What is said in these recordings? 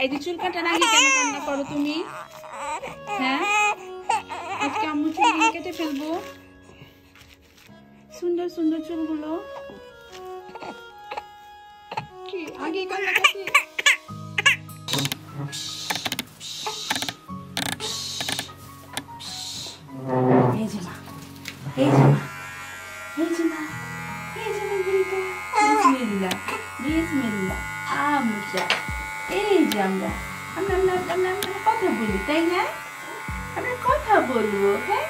এই যে চুল কাটার আগে কেন কান্না করো তুমি? হ্যাঁ, আজকে আম্মু চুলগুলো কেটে ফেলবো, সুন্দর সুন্দর চুলগুলো। কি আগে কান্না কাটি? এই যে মা, এই যে মা, এই যে মা, এই যে মা বুড়িটা। বিসমিল্লাহ বিসমিল্লাহ আমজা। এই যে আমরা আমরা আমরা আমরা কথা বলি, তাই না? আমরা কথা বলবো, হ্যাঁ,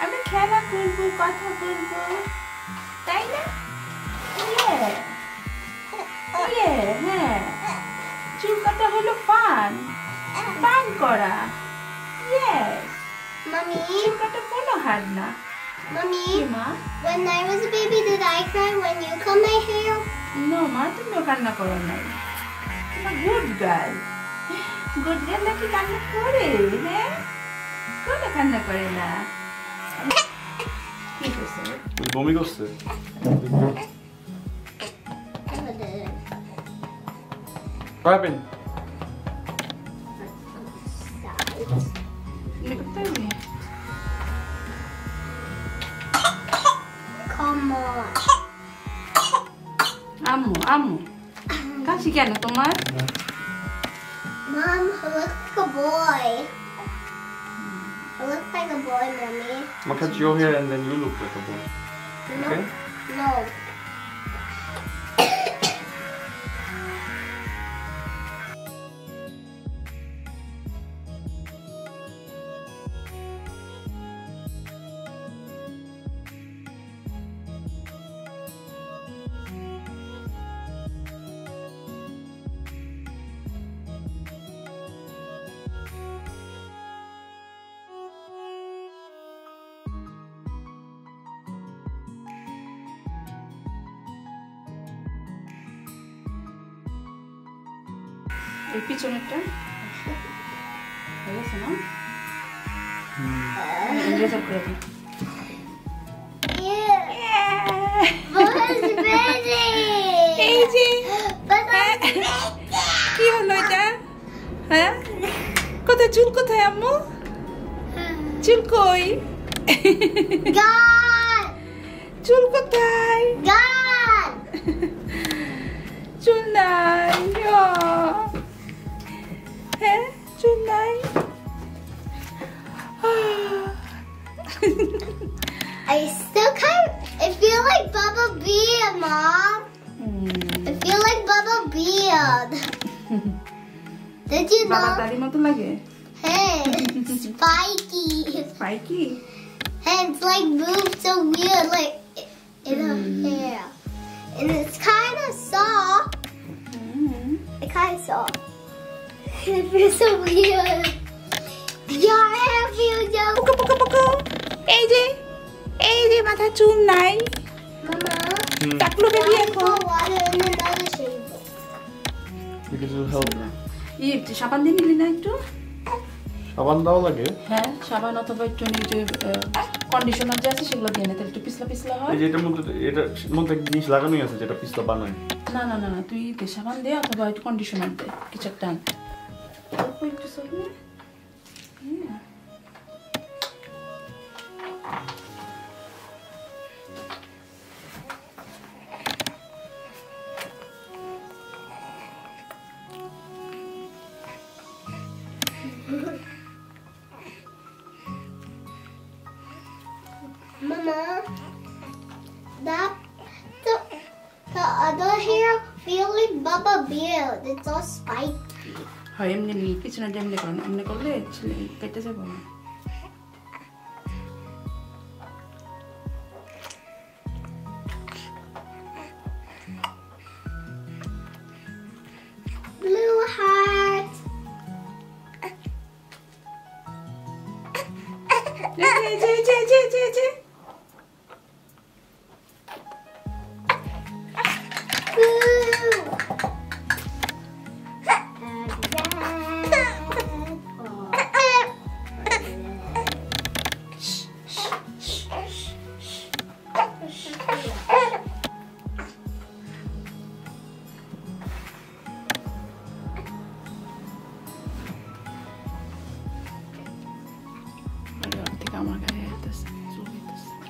আমরা খেলা করবো, কথা বলবো, তাই না? হ্যাঁ, চুল কাটা হলো পান করা। Mommy, চুল কাটা কোনো হার না। Mommy, মা, when I was a baby, did I cry when you cut my hair? No মা, তুমিও কান্না করো নাই। গুড গার্ল, গুড গার্ল নাকি কান্না করে? হ্যাঁ, কোনো কান্না করে না। কি করছে? বমি করছে। What happened? Come on. আম্মু কাশি কেন তোমার? Mom, I look like a boy. I look like a boy, Mommy. I'll cut your hair and then you look like a boy. No. Okay? No. এই পিছনেরটা হয়ে গেছে না? রেজার করে দিই। এই যে কি হলো এটা? হ্যাঁ, কোথায় চুল? কোথায় আম্মু চুল? কই চুল? কোথায় চুল? নাই। হ্যাঁ, চুল নাই। I still I feel like Bubba Beard, Mom. I feel like Bubba Beard. Did you know? বাবা দাদি মতো লাগে। Hey, spiky. Spiky? And it's like moved so weird, like in her hair. And it's kind of soft. It kind of soft. It feels so weird. Your hair feels so... পোকা। এই যে মাথা চুল নাই। Mama, টাকলো বেবি why এখন। pour water in another table? Because it'll help. সাবান দিয়ে নিলি না একটু? সাবান দাও লাগে? হ্যাঁ, সাবান অথবা একটু যে কন্ডিশনার যে আছে সেগুলো দিয়ে নে, তাহলে একটু পিছলা হয়। এই যে এটার মধ্যে একটা জিনিস লাগানোই আছে যেটা পিছলা বানায়। না, তুই সাবান দে অথবা একটু কন্ডিশনার দে, কিছু একটা আন। অল্প একটু সরিয়ে Mama, the other hair feel like Bubba Beard. It's all spiky. হয় এমনি পিছনে এমনি করেন, এমনি করলে কেটে যাবো না। Blue heart. যে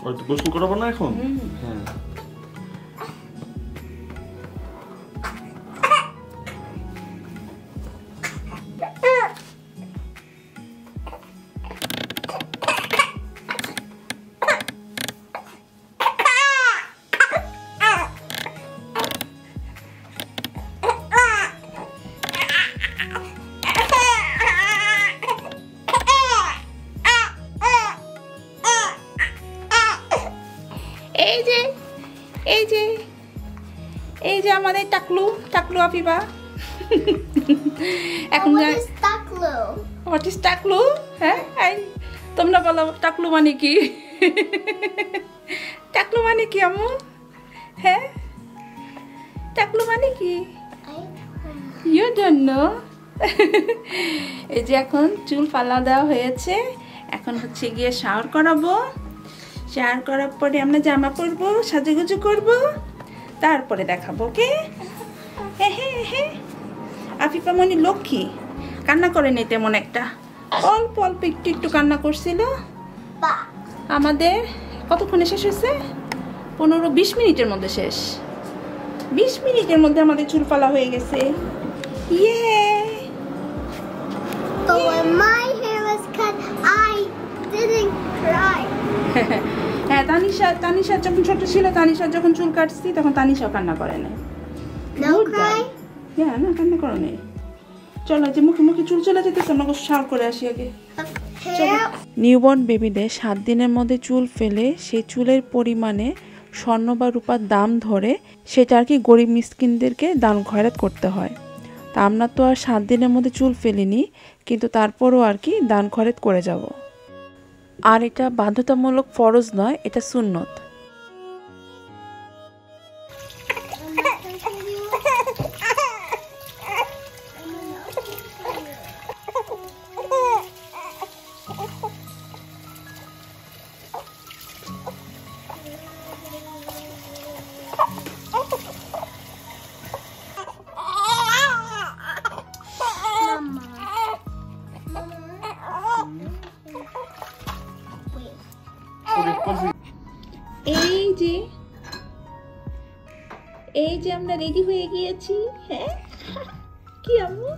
ওই তো গোসল করাবো না এখন? হ্যাঁ। এই যে আমাদের টাকলু টাকলু আফিফা এখন হোয়াট ইজ টাকলু হ্যাঁ তোমরা বলো টাকলু মানে কি টাকলু মানে কি আম্মু হ্যাঁ টাকলু মানে কি ইউ ডোন্ট নো এই যে এখন চুল পাল্লা দেওয়া হয়েছে এখন হচ্ছে গিয়ে শাওয়ার করাবো শাওয়ার করার পরে আমরা জামা পরবো সাজুগুজু করবো তারপরে দেখাবো ওকে আফিফা মনি লক্ষ্মী কান্না করেনি তেমন একটা অল্প অল্প একটু একটু কান্না করছিল আমাদের কতক্ষণে শেষ হয়েছে 15-20 মিনিটের মধ্যে শেষ 20 মিনিটের মধ্যে আমাদের চুল পালা হয়ে গেছে ইয়ে But when my hair was cut, I didn't cry. হ্যাঁ তানিশা যখন ছোট ছিল তানিশা যখন চুল কাটছি তখন তানিশাও কান্না করে না No cry? হ্যাঁ না কান্না করে না চলো যে মুখে মুখে চুল চলে যেতেছে আমরা শাওয়ার করে আসি আগে নিউবর্ন বেবিদের 7 দিনের মধ্যে চুল ফেলে সেই চুলের পরিমাণে স্বর্ণ বা রূপার দাম ধরে সেটা আর কি গরিব মিসকিনদেরকে দান খয়রাত করতে হয় তা আমরা তো আর 7 দিনের মধ্যে চুল ফেলিনি কিন্তু তারপরও আর কি দান খয়রাত করে যাব আর এটা বাধ্যতামূলক ফরজ নয় এটা সুন্নত এই যে আমরা রেডি হয়ে গিয়েছি হ্যাঁ কি আম্মু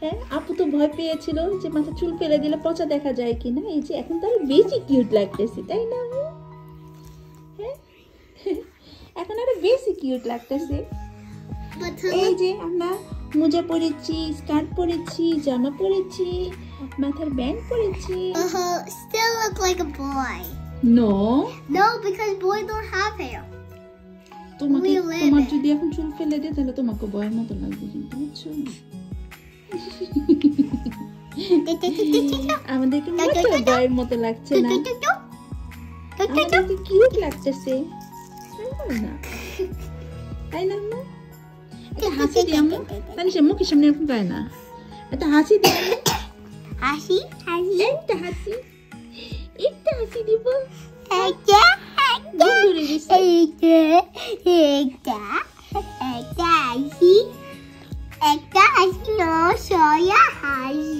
হ্যাঁ আপু তো ভয় পেয়েছিল যে মাথা চুল ফেলে দিলে পচা দেখা যায় কিনা এই যে এখন তার বেশি কিউট লাগতেছে তাই না আম্মু হ্যাঁ এখন আরো বেশি কিউট লাগতেছে এই যে আমরা মোজা পরেছি স্কার্ট পরেছি জামা পরেছি মাথার ব্যান্ড পরেছি Still look like a boy. No because boys don't have hair. তোমার যদি এখন চুল ফেলে দে তাহলে তোমাকে বয়ের মতো লাগবে কিন্তু বুঝছো আমাদেরকে বয়ের মতো লাগছে না আমাদেরকে কিউট লাগতেছে না তাই না আম্মু একটা হাসি দিই আম্মু তানিশা মুখের সামনে এরকম গায় না একটা হাসি দিই হাসি একটা হাসি দিব একটা হাসি no soya হাসি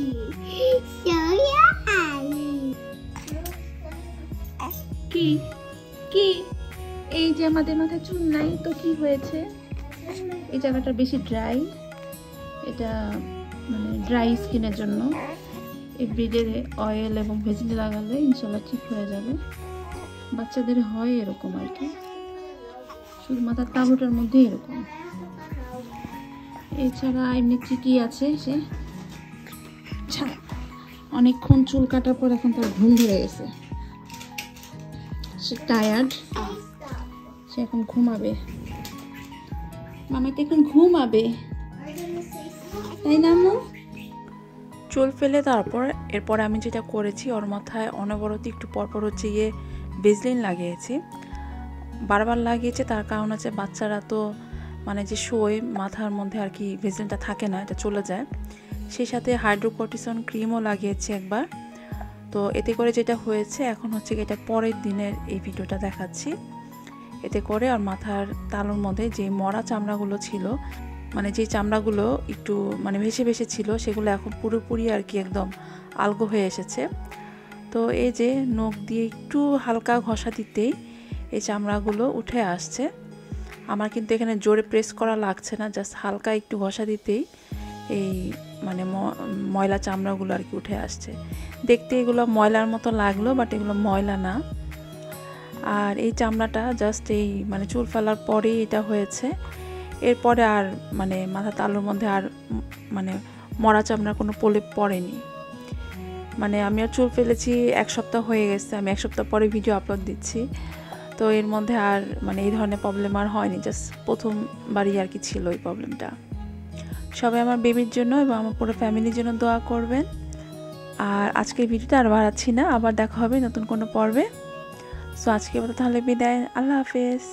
কি এই যে আমাদের মাথায় চুল নাই তো কি হয়েছে এই জায়গাটা বেশি ড্রাই এটা মানে ড্রাই স্কিনের জন্য এভরিডে অয়েল এবং ভেজিল লাগালে ইনশাল্লাহ ঠিক হয়ে যাবে বাচ্চাদের হয় এরকম আর কি শুধু মাথার তালুটার মধ্যে এরকম এছাড়া এমনি ঠিকই আছে সে অনেকক্ষণ চুল কাটার পর এখন তার ঘুম ধরে গেছে সে টায়ার্ড সে এখন ঘুমাবে মামা তো এখন ঘুমাবে তাই না আম্মু চুল ফেলে তারপর এরপরে আমি যেটা করেছি ওর মাথায় অনবরত একটু পরপর হচ্ছে গিয়ে ভেজলিন লাগিয়েছি বারবার লাগিয়েছে তার কারণ হচ্ছে বাচ্চারা তো মানে যে শোয় মাথার মধ্যে আর কি ভেজলিনটা থাকে না এটা চলে যায় সেই সাথে হাইড্রোকর্টিসন ক্রিমও লাগিয়েছি একবার তো এতে করে যেটা হয়েছে এখন হচ্ছে এটা পরের দিনের এই ভিডিওটা দেখাচ্ছি এতে করে আর মাথার তালুর মধ্যে যে মরা চামড়াগুলো ছিল মানে যে চামড়াগুলো একটু মানে ভেসে ভেসে ছিল সেগুলো এখন পুরোপুরি আর কি একদম আলগো হয়ে এসেছে তো এই যে নখ দিয়ে একটু হালকা ঘষা দিতেই এই চামড়াগুলো উঠে আসছে। আমার কিন্তু এখানে জোরে প্রেস করা লাগছে না, জাস্ট হালকা একটু ঘষা দিতেই এই মানে ময়লা চামড়াগুলো আর কি উঠে আসছে। দেখতে এগুলো ময়লার মতো লাগলো, বাট এগুলো ময়লা না। আর এই চামড়াটা জাস্ট এই মানে চুল ফেলার পরেই এটা হয়েছে। এরপরে আর মানে মাথা তালুর মধ্যে আর মানে মরা চামড়ার কোনো প্রলেপ পড়েনি। মানে আমি আর চুল ফেলেছি 1 সপ্তাহ হয়ে গেছে, আমি 1 সপ্তাহ পরে ভিডিও আপলোড দিচ্ছি। তো এর মধ্যে আর মানে এই ধরনের প্রবলেম আর হয়নি, জাস্ট প্রথমবারই আর কি ছিল এই প্রবলেমটা। সবাই আমার বেবির জন্য এবং আমার পুরো ফ্যামিলির জন্য দোয়া করবেন। আর আজকের ভিডিওটা আর বাড়াচ্ছি না, আবার দেখা হবে নতুন কোনো পর্বে। সো আজকে তাহলে বিদায়, আল্লাহ হাফেজ।